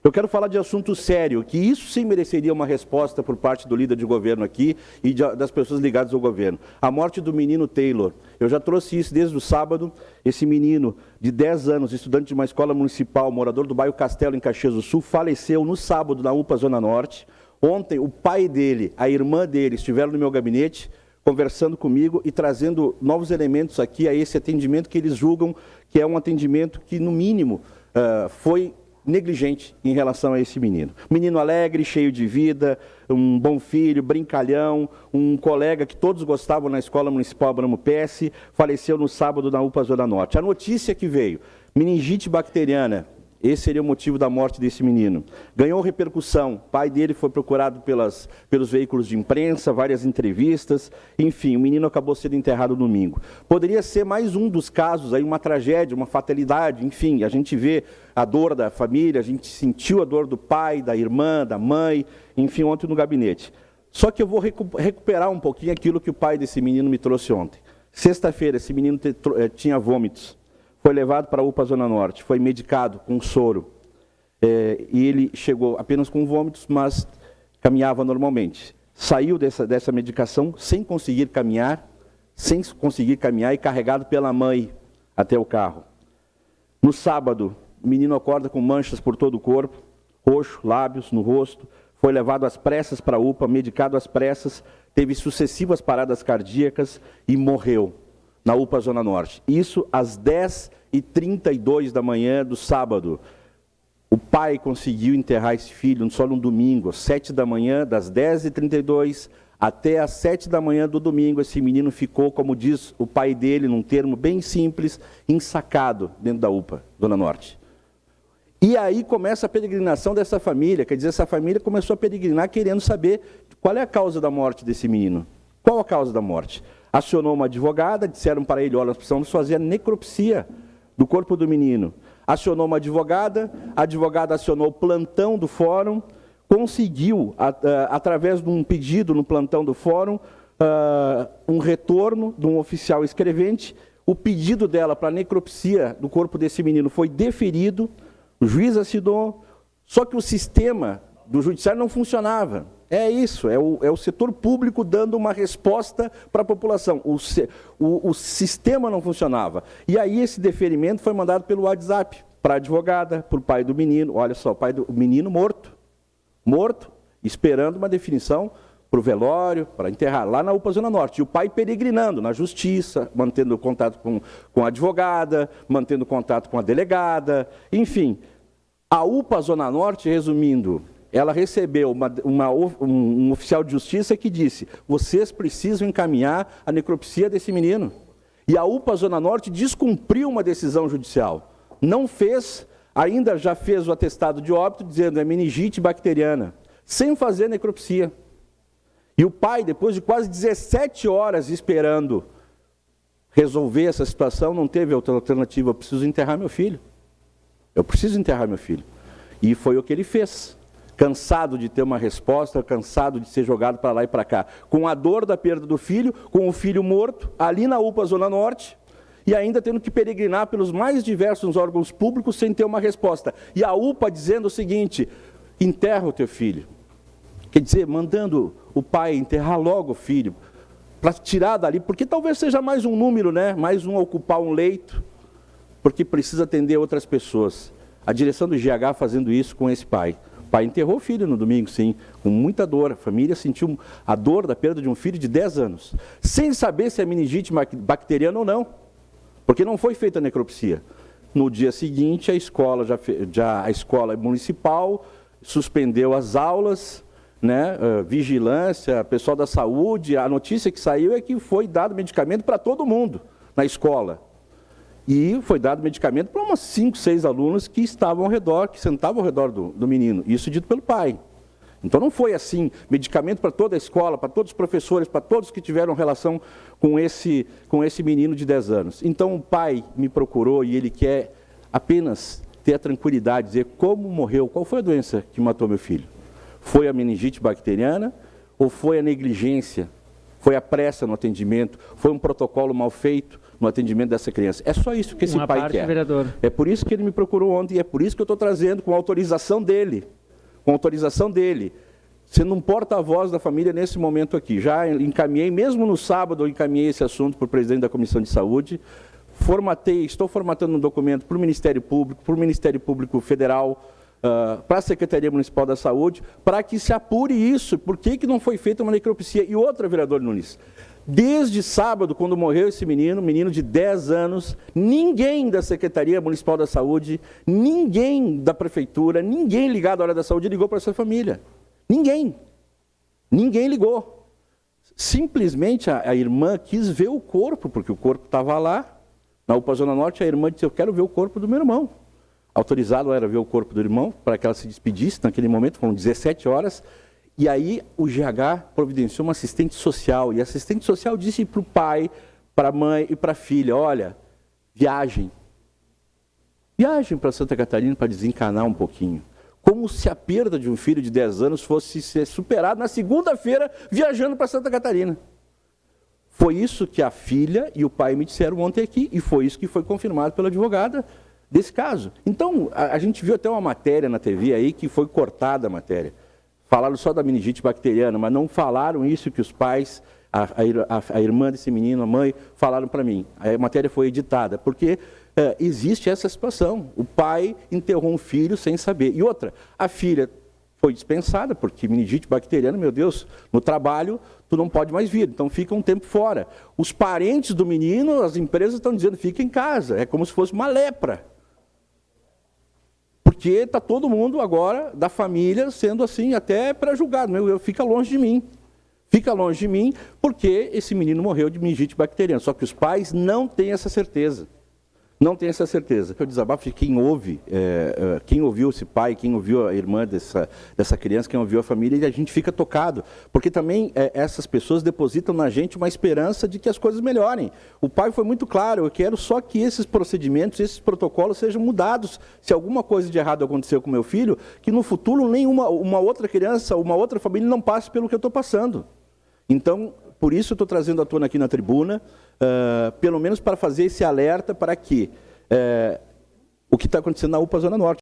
Eu quero falar de assunto sério, que isso sim mereceria uma resposta por parte do líder de governo aqui e das pessoas ligadas ao governo. A morte do menino Taylor. Eu já trouxe isso desde o sábado. Esse menino de 10 anos, estudante de uma escola municipal, morador do bairro Castelo, em Caxias do Sul, faleceu no sábado na UPA Zona Norte. Ontem, o pai dele, a irmã dele, estiveram no meu gabinete, conversando comigo e trazendo novos elementos aqui a esse atendimento que eles julgam que é um atendimento que, no mínimo, foi negligente em relação a esse menino. Menino alegre, cheio de vida, um bom filho, brincalhão, um colega que todos gostavam na Escola Municipal Abramo Pesce, faleceu no sábado na UPA Zona Norte. A notícia que veio, meningite bacteriana, esse seria o motivo da morte desse menino. Ganhou repercussão, o pai dele foi procurado pelos veículos de imprensa, várias entrevistas, enfim, o menino acabou sendo enterrado no domingo. Poderia ser mais um dos casos, aí, uma tragédia, uma fatalidade, enfim, a gente vê a dor da família, a gente sentiu a dor do pai, da irmã, da mãe, enfim, ontem no gabinete. Só que eu vou recuperar um pouquinho aquilo que o pai desse menino me trouxe ontem. Sexta-feira, esse menino tinha vômitos. Foi levado para a UPA Zona Norte, foi medicado com soro. E ele chegou apenas com vômitos, mas caminhava normalmente. Saiu dessa medicação sem conseguir caminhar e carregado pela mãe até o carro. No sábado, o menino acorda com manchas por todo o corpo, roxo, lábios no rosto, foi levado às pressas para a UPA, medicado às pressas, teve sucessivas paradas cardíacas e morreu na UPA Zona Norte. Isso às 10h32 da manhã do sábado. O pai conseguiu enterrar esse filho só no domingo, às 7 da manhã, das 10h32 até às 7 da manhã do domingo. Esse menino ficou, como diz o pai dele, num termo bem simples, ensacado dentro da UPA Zona Norte. E aí começa a peregrinação dessa família, quer dizer, essa família começou a peregrinar querendo saber qual é a causa da morte desse menino. Qual a causa da morte? Acionou uma advogada, disseram para ele, olha, nós precisamos fazer a necropsia do corpo do menino. Acionou uma advogada, a advogada acionou o plantão do fórum, conseguiu, através de um pedido no plantão do fórum, um retorno de um oficial escrevente. O pedido dela para a necropsia do corpo desse menino foi deferido, o juiz assinou, só que o sistema do judiciário não funcionava. É isso, é o setor público dando uma resposta para a população. O sistema não funcionava. E aí esse deferimento foi mandado pelo WhatsApp para a advogada, para o pai do menino. Olha só, o pai do menino morto, esperando uma definição para o velório, para enterrar, lá na UPA Zona Norte. E o pai peregrinando na justiça, mantendo contato com a advogada, mantendo contato com a delegada, enfim. A UPA Zona Norte, resumindo, ela recebeu um oficial de justiça que disse, vocês precisam encaminhar a necropsia desse menino. E a UPA Zona Norte descumpriu uma decisão judicial. Não fez, ainda já fez o atestado de óbito, dizendo é meningite bacteriana, sem fazer necropsia. E o pai, depois de quase 17 horas esperando resolver essa situação, não teve outra alternativa, eu preciso enterrar meu filho. Eu preciso enterrar meu filho. E foi o que ele fez. Cansado de ter uma resposta, cansado de ser jogado para lá e para cá, com a dor da perda do filho, com o filho morto, ali na UPA Zona Norte, e ainda tendo que peregrinar pelos mais diversos órgãos públicos sem ter uma resposta. E a UPA dizendo o seguinte, enterra o teu filho. Quer dizer, mandando o pai enterrar logo o filho, para tirar dali, porque talvez seja mais um número, né? Mais um a ocupar um leito, porque precisa atender outras pessoas. A direção do GH fazendo isso com esse pai. O pai enterrou o filho no domingo, sim, com muita dor. A família sentiu a dor da perda de um filho de 10 anos, sem saber se é meningite bacteriana ou não, porque não foi feita a necropsia. No dia seguinte, a escola a escola municipal suspendeu as aulas, né, vigilância, pessoal da saúde. A notícia que saiu é que foi dado medicamento para todo mundo na escola. E foi dado medicamento para umas 5, 6 alunos que estavam ao redor, que sentavam ao redor do menino. Isso dito pelo pai. Então não foi assim, medicamento para toda a escola, para todos os professores, para todos que tiveram relação com esse menino de 10 anos. Então o pai me procurou e ele quer apenas ter a tranquilidade, dizer como morreu, qual foi a doença que matou meu filho. Foi a meningite bacteriana ou foi a negligência? Foi a pressa no atendimento? Foi um protocolo mal feito no atendimento dessa criança. É só isso que esse pai quer. Vereador. É por isso que ele me procurou ontem e é por isso que eu estou trazendo com autorização dele. Com autorização dele. Sendo um porta-voz da família nesse momento aqui. Já encaminhei, mesmo no sábado, eu encaminhei esse assunto para o presidente da Comissão de Saúde. Estou formatando um documento para o Ministério Público Federal, para a Secretaria Municipal da Saúde, para que se apure isso. Por que não foi feita uma necropsia? E outra, vereador Nunes, desde sábado, quando morreu esse menino de 10 anos, ninguém da Secretaria Municipal da Saúde, ninguém da Prefeitura, ninguém ligado à área da saúde ligou para essa família. Ninguém. Ninguém ligou. Simplesmente a irmã quis ver o corpo, porque o corpo estava lá. Na UPA Zona Norte, a irmã disse, eu quero ver o corpo do meu irmão. Autorizado era ver o corpo do irmão, para que ela se despedisse naquele momento, foram 17 horas. E aí o GH providenciou uma assistente social, e a assistente social disse para o pai, para a mãe e para a filha, olha, viajem. Viajem para Santa Catarina para desencanar um pouquinho. Como se a perda de um filho de 10 anos fosse ser superada na segunda-feira, viajando para Santa Catarina. Foi isso que a filha e o pai me disseram ontem aqui, e foi isso que foi confirmado pela advogada desse caso. Então, a gente viu até uma matéria na TV aí, que foi cortada a matéria. Falaram só da meningite bacteriana, mas não falaram isso que os pais, a irmã desse menino, a mãe, falaram para mim. A matéria foi editada, porque existe essa situação. O pai enterrou um filho sem saber. E outra, a filha foi dispensada, porque meningite bacteriana, meu Deus, no trabalho tu não pode mais vir, então fica um tempo fora. Os parentes do menino, as empresas estão dizendo, fica em casa, é como se fosse uma lepra. Porque está todo mundo agora, da família, sendo assim, até pré-julgado, fica longe de mim. Fica longe de mim, porque esse menino morreu de meningite bacteriana, só que os pais não têm essa certeza. Não tem essa certeza. Eu desabafo de quem ouve, quem ouviu esse pai, quem ouviu a irmã dessa criança, quem ouviu a família, e a gente fica tocado. Porque também essas pessoas depositam na gente uma esperança de que as coisas melhorem. O pai foi muito claro, eu quero só que esses procedimentos, esses protocolos sejam mudados. Se alguma coisa de errado aconteceu com meu filho, que no futuro nenhuma uma outra criança, uma outra família não passe pelo que eu estou passando. Então, por isso eu estou trazendo à tona aqui na tribuna, pelo menos para fazer esse alerta para que o que está acontecendo na UPA Zona Norte.